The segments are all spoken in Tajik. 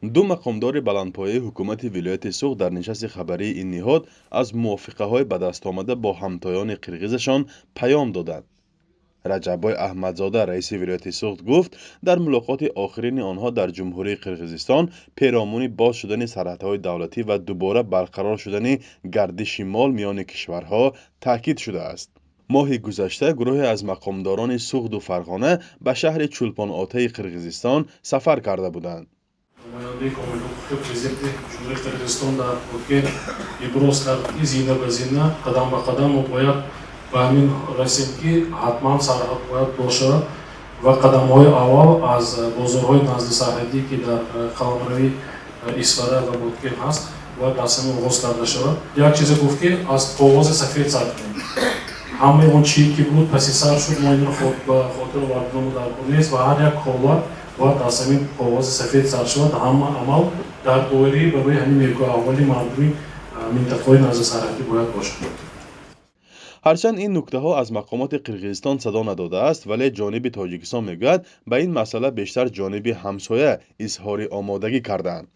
ду мақомдори баландпояи ҳукумати вилояти Суғд дар нишасти хабарии ин ниҳод аз мувофиқаҳои ба дастомада бо ҳамтоёни қирғизашон паём доданд. раҷаббой аҳмадзода раиси вилояти Суғд гуфт, дар мулоқоти охирини онҳо дар ҷумҳурии Қирғизистон пиромони боз шудани сарҳадҳои давлатӣ ва дубора барқарор шудани гардиши мол миёни кишварҳо таъкид шудааст. моҳи гузашта гурӯҳе аз мақомдорони Суғду Фарғона ба шаҳри Чулпон-Отаи Қирғизистон сафар карда буданд. Намояндаи комили ҳуқуқи президенти ҷумҳурии Қирғизистон дар Баку иброз кард ки зина ба зина, қадам ба қадам мо бояд ба ҳамин расем ки ҳатман сарҳад бояд бошад ва қадамҳои аввал аз бозорҳои назди сарҳадӣ ки дар қаламрави Исфара ва Боткин ҳаст бояд расем оғоз карда шавад. Як чизе гуфт ки аз қоғози сафед сар кунем. ҳамаи он чӣ ки буд паси сар шуд, мо инро ба хотир овардем дар кунез ва ҳар як ҳолат باید از همین کاغذ سفید سر شود همه عمل در دوری برای همین نیکوه‌آوری مردمی منطقه‌های نزد سرحدی باید باشد. ҳарчанд ин нуктаҳо аз мақомоти Қирғизистон садо надодааст, вале ҷониби Тоҷикистон мегӯяд ба ин масъала бештар ҷониби ҳамсоя изҳори омодагӣ кардаанд.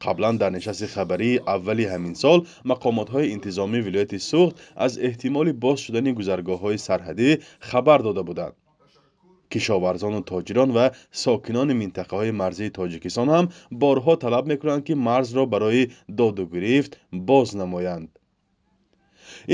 қаблан дар нишасти хабарии аввали ҳамин сол мақомотҳои интизомии вилояти Суғд аз эҳтимоли боз шудани гузаргоҳҳои сарҳадӣ хабар дода буданд. кишоварзону тоҷирон ва сокинони минтақаҳои марзии Тоҷикистон ҳам борҳо талаб мекунанд ки марзро барои додугирифт боз намоянд.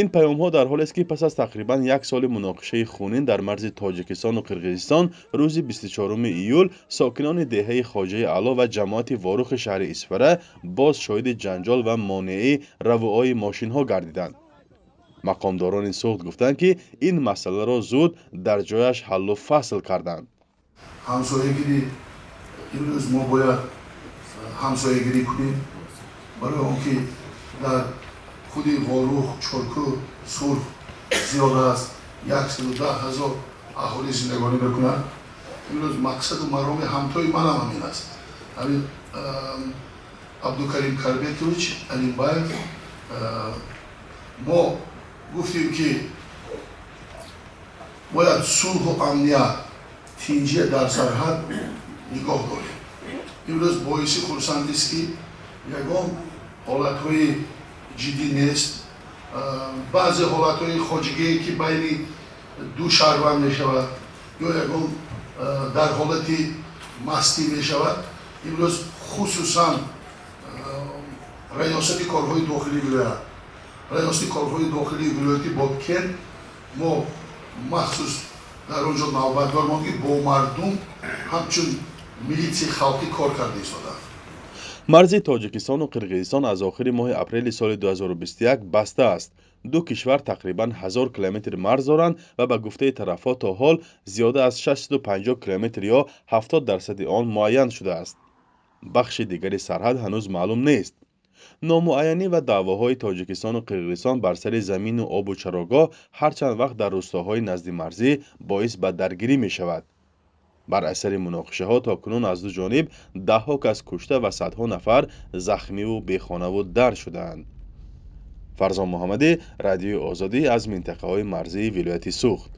ин паёмҳо дар ҳолест ки пас аз тақрибан як соли муноқишаи хунин дар марзи Тоҷикистону Қирғизистон рӯзи 24 июл сокинони деҳаи Хоҷаи Аъло ва ҷамоати ворухи шаҳри Исфара боз шоҳиди ҷанҷол ва монеаи равои мошинҳо гардиданд. мақомдорони Суғд гуфтанд ки ин масъаларо зуд дар ҷояш ҳаллу фасл карданд. ҳамсоягирӣ имрӯз мо бояд ҳамсоягирӣ кунем барои он ки дар худи ворух, чоркӯ, сурх зиёд аст 110,000 аҳолӣ зиндагонӣ мекунанд. имрӯз мақсаду мароми ҳамтои манам ҳамин аст. ҳамин Абдукарим Карбекович Алимбаев мо гуфтем ки бояд сулҳу амният тинҷия дар сарҳад нигоҳ дорем. имрӯз боиси хурсандист ки ягон ҳолатҳои ҷиддӣ нест. баъзе ҳолатҳои хоҷигие ки байни ду шаҳрванд мешавад ё ягон дар ҳолати мастӣ мешавад. имрӯз хусусан раёсати корҳои дохилии вилоят, раёсати корҳои дохилии вилояти Боткин мо махсус дар онҷо навбатдор монд ки бо мардум ҳамчун милитсияи халқӣ кор карда истодаанд. марзи Тоҷикистону Қирғизистон аз охири моҳи апрели соли 2021 баста аст. ду кишвар тақрибан 1000 километр марз доранд ва ба гуфтаи тарафҳо то ҳол зиёда аз 650 километр ё 70% он муайян шудааст. бахши дигари сарҳад ҳанӯз маълум нест. номуайянӣ ва даъвоҳои Тоҷикистону Қирғизистон бар сари замину обу чарогоҳ ҳарчанд вақт дар рӯстоҳои назди марзӣ боис ба даргирӣ мешавад. бар асари муноқишаҳо токунун аз ду ҷониб даҳҳо кас кушта ва садҳо нафар захмиву бехонаву дар шудаанд. фарзон муҳаммадӣ, Радиои Озодӣ аз минтақаҳои марзии вилояти Суғд.